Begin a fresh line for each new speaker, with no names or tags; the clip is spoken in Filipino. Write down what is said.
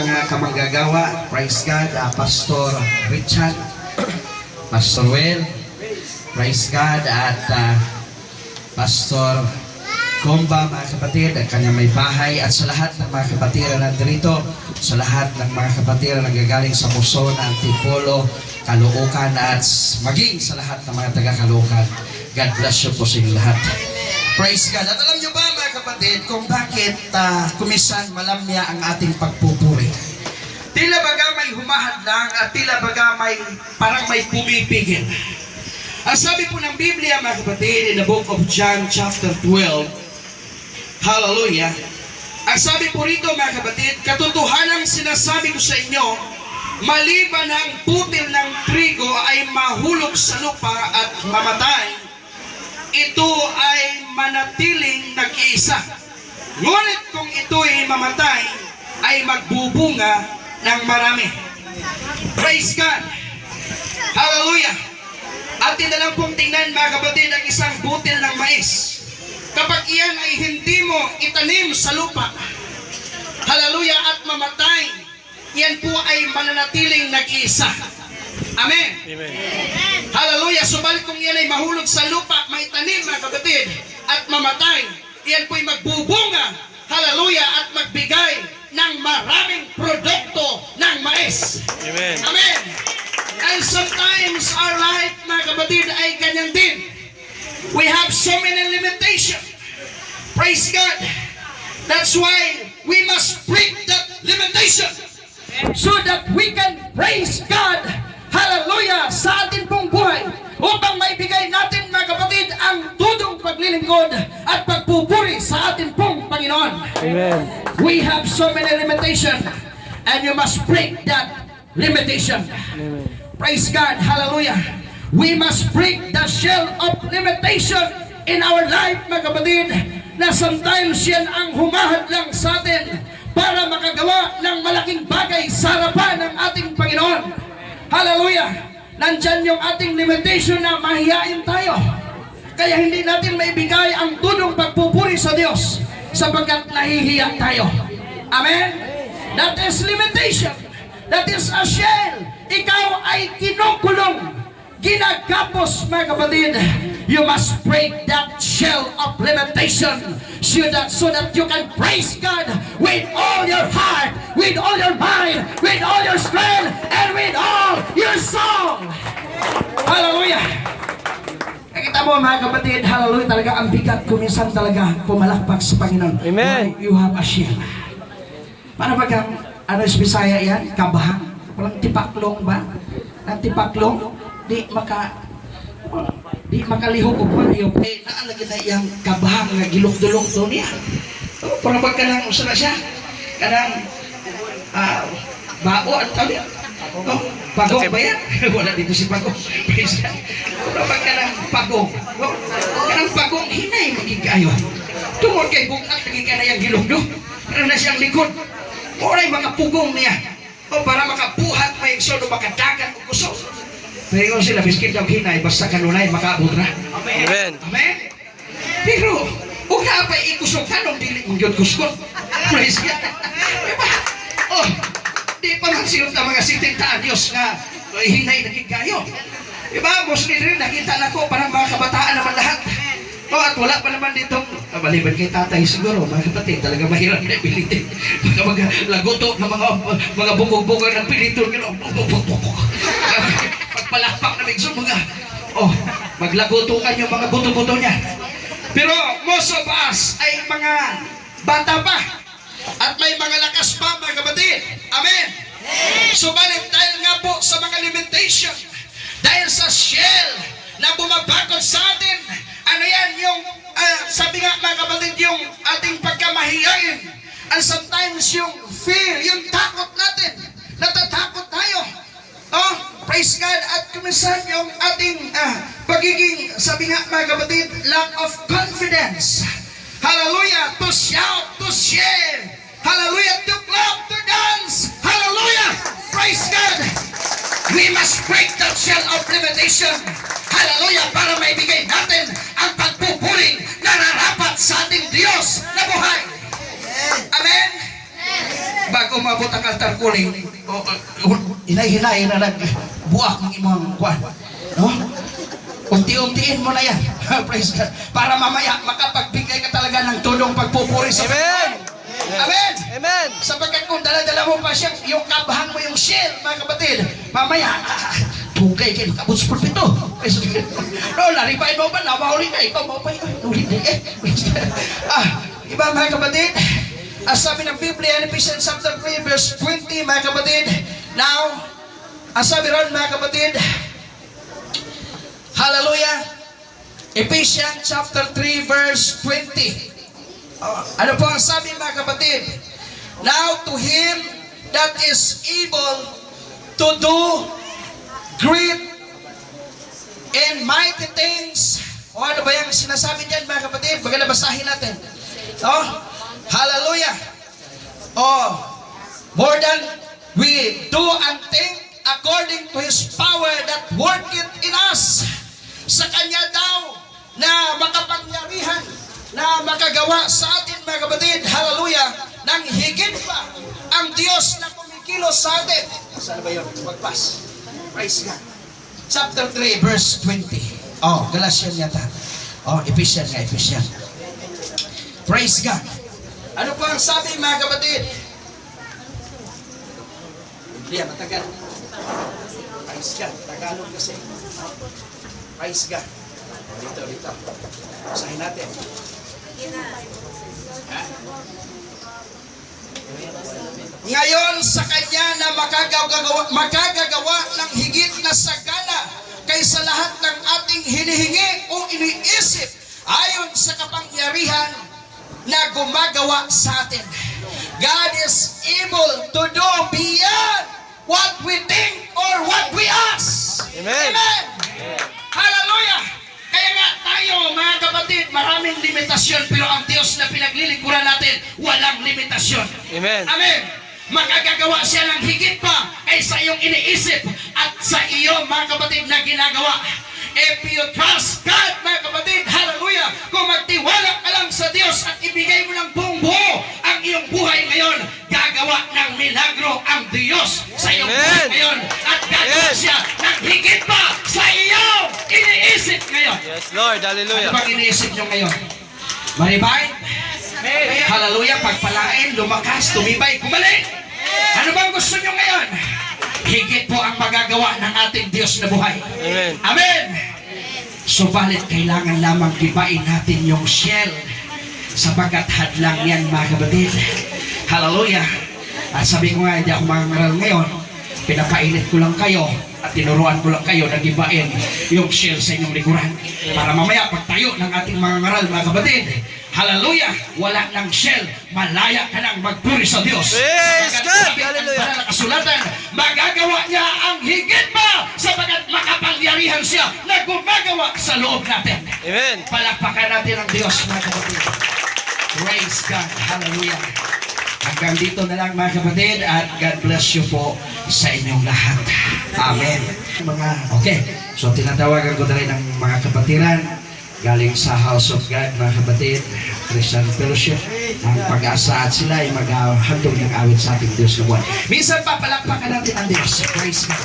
Mga kamanggagawa, praise God, Pastor Richard, Pastor Well, praise God, at Pastor Gomba, mga kapatid, at kanyang may bahay, at sa lahat ng mga kapatid na nandito, sa lahat ng mga kapatid na nanggagaling sa Muson, Antipolo, Caloocan, at maging sa lahat ng mga taga-Caloocan. God bless you po sa inyo lahat. Praise God. At alam nyo ba, mga kapatid, kung bakit kumisan malamya ang ating pagpupuri? Tila baga may humahadlang at tila baga parang may pumipigil. Ang sabi po ng Biblia, mga kapatid, in the book of John chapter 12, hallelujah, ang sabi po rito, mga kapatid, katotohanang sinasabi ko sa inyo, maliban ang putil ng trigo ay mahulog sa lupa at mamatay, ito ay manatiling nag-iisa. Ngunit kung ito ay mamatay, ay magbubunga ng marami. Praise God! Hallelujah! At lang pong tingnan, mga kapatid, ang isang butil ng mais. Kapag iyan ay hindi mo itanim sa lupa, hallelujah, at mamatay, yan po ay mananatiling nag-iisa. Amen. Amen. Hallelujah. Subalit kung yan ay mahulog sa lupa, maitanim, mga kapatid, at mamatay, yan po ay magbubunga, hallelujah, at magbigay ng maraming produkto ng mais. Amen. Amen. And sometimes our life, mga kapatid, ay ganyan din. We have so many limitations. Praise God. That's why we must break that limitation so that we can praise God. Hallelujah, sa atin pong buhay, upang maibigay natin, mga kapatid, ang tudong paglilingkod at pagpupuri sa atin pong Panginoon. Amen. We have so many limitations, and you must break that limitation. Amen. Praise God, hallelujah. We must break the shell of limitation in our life, mga kapatid, na sometimes yan ang humahadlang sa atin para makagawa ng malaking bagay sa harapan ng ating Panginoon. Hallelujah! Nandyan yung ating limitation na mahihain tayo. Kaya hindi natin maibigay ang tunong pagpupuri sa Diyos sapagkat nahihiya tayo. Amen? That is limitation. That is a shell. Ikaw ay kinukulong. Ginagapos, mga kapatid. You must break that shell of limitation so that you can praise God with all your heart, with all your mind, with all your strength, and with all your soul. Hallelujah! Nakita mo, mga kapatid, hallelujah, talaga ang bigat kuminsan talaga pumalakpak sa Panginoon. Amen. You have a shell. Para bagang, ano sa Bisaya yan? Kabahang. Parang tipaklong ba? Ang tipaklong, di makalihok ko pa yung naalagay na iyang kabahang nga gilok-dulok doon niya. Para pag kanang usa na siya, kanang bao at tali. Pagong ba yan? Wala dito si Pagong. Para pag kanang Pagong. Kanang Pagong, hinay magigayo. Tungod kay bukat, naging ka na yung gilok-dulok. Para na siyang likod. Oray mga pugong niya. Para makabuhat, may iksono, makadagan o kusog. Pero sila, biskin daw hinay, basta kanunay, makaabot na. Amen. Amen? Pero, huwag na pa ikusog ka nung dili mong yun kusog. Praise God. Diba? Oh, di pa lang silot na mga 70 anyos na hinay naging kayo. Diba? Mostly rin, nakita na ko, parang mga kabataan naman lahat. Oh, at wala pa naman ditong, maliban kay tatay siguro, mga kapatid, talaga mahirap na pilitin. Mga lagoto na mga bugog-bugog ng piliton, pagpalakpak na bigso, maglagotokan yung mga buto-buto niya. Pero most of us ay mga bata pa at may mga lakas pa, mga kapatid. Amen? Subalit dahil nga po sa mga limitation, dahil sa shell na bumabakod sa atin, ano yan, yung, sabi nga, mga kapatid, yung ating pagkamahiyain, and sometimes yung fear, yung takot natin, natatakot tayo. Oh, praise God. At kuminsan yung ating pagiging, sabi nga, mga kapatid, lack of confidence. Hallelujah. To shout, to share. Hallelujah. To clap, to dance. Hallelujah. Praise God. We must break that shell of limitation. Hallelujah. Para maibigay natin ang pagpupuring na narapat sa ating Diyos na buhay. Amen. bago mabot ang altar calling, hinay-hinay na nagbuak ng imong kwan. No? Unti-untiin mo na yan. Praise God. Para mamaya makapagbigay ka talaga ng tulong pagpupuri sa
Amen.
Amen.
Amen.
Sapagkat kung dala-dala mo pa siya, yung kabahan mo yung shell, mga kapatid, mamaya, tugay kayo, makabot sa pulpito. No, naribain mo ba? Namahuli ka, ikaw mo pa yun. Ulit na iba mga kapatid, sabi ng Biblia, in Ephesians chapter 3, verse 20, mga kapatid, now, sabi ron mga kapatid, hallelujah, Ephesians chapter 3, verse 20, ano po ang sabi mga kapatid? Now to him that is able to do great and mighty things. O ano ba yung sinasabi diyan mga kapatid? Maganda basahin natin. Hallelujah. More than we do and think according to his power that worketh in us. Sa kanya daw na makapangyarihan na makagawa sa atin mga kapatid, hallelujah, nang higit pa ang Diyos na kumikilos sa atin. Saan ba yun? Magpas. Praise God. Chapter 3, verse 20. Galatians yata. Ephesians nga, Ephesians. Praise God. Ano po ang sabi mga kapatid? Biblia, matagal. Praise God. Tagalog kasi. Praise God. Dito. Usahin natin. Ngayon sa kanya na makagagawa ng higit na sagana kaysa lahat ng ating hinihingi o iniisip ayon sa kapangyarihan na gumagawa sa atin. God is able to do beyond what we think or what we ask.
Amen.
Amen. Hallelujah. Kaya nga tayo mga kapatid, maraming limitasyon, pero ang Diyos na pinaglilingkuran natin, walang limitasyon.
Amen.
Amen. Makagagawa siya ng higit pa ay sa iyong iniisip at sa iyo mga kapatid na ginagawa. If you trust God mga kapatid, hallelujah, kung magtiwala ka lang sa Diyos at ibigay mo ng buong buo ang iyong buhay ngayon, gagawa ng milagro ang Diyos sa iyong buhay ngayon at gagawa siya ng higit pa sa iyong iniisip ngayon.
Yes, Lord. Hallelujah.
Ano bang iniisip nyo ngayon? Maribay? Hallelujah, pagpalain, lumakas, tumibay, kumalik. Ano bang gusto nyo ngayon? Higit po ang magagawa ng ating Diyos na buhay.
Amen.
Amen. Subalit kailangan lamang gibain natin yung shell sapagkat hadlang yan mga kapatid. Hallelujah. At sabi ko nga, hindi ako mangangaral ngayon. Pinapainit ko lang kayo at tinuruan ko lang kayo na gibain yung shell sa inyong likuran. Para mamaya pagtayo ng ating mga ngaral mga kapatid, hallelujah, wala ng shell, malaya ka nang magpuri sa Diyos.
Praise God!
Hallelujah. Para nakasulatan, magagawa niya ang higit pa sapagat makapangyarihan siya na gumagawa sa loob natin.
Amen.
Palakpakan natin ang Diyos mga kapatid. Praise God. Hallelujah. Hanggang dito na lang mga kapatid at God bless you po sa inyong lahat. Amen. Okay, so tinatawagan ko na rin ang mga kapatiran galing sa House of God, mga kapatid, Christian Fellowship, ang pag-asa at sila ay maghahandog ng awit sa ating Diyos na buwan. Minsan pa palakpakan natin ang Diyos. Praise God.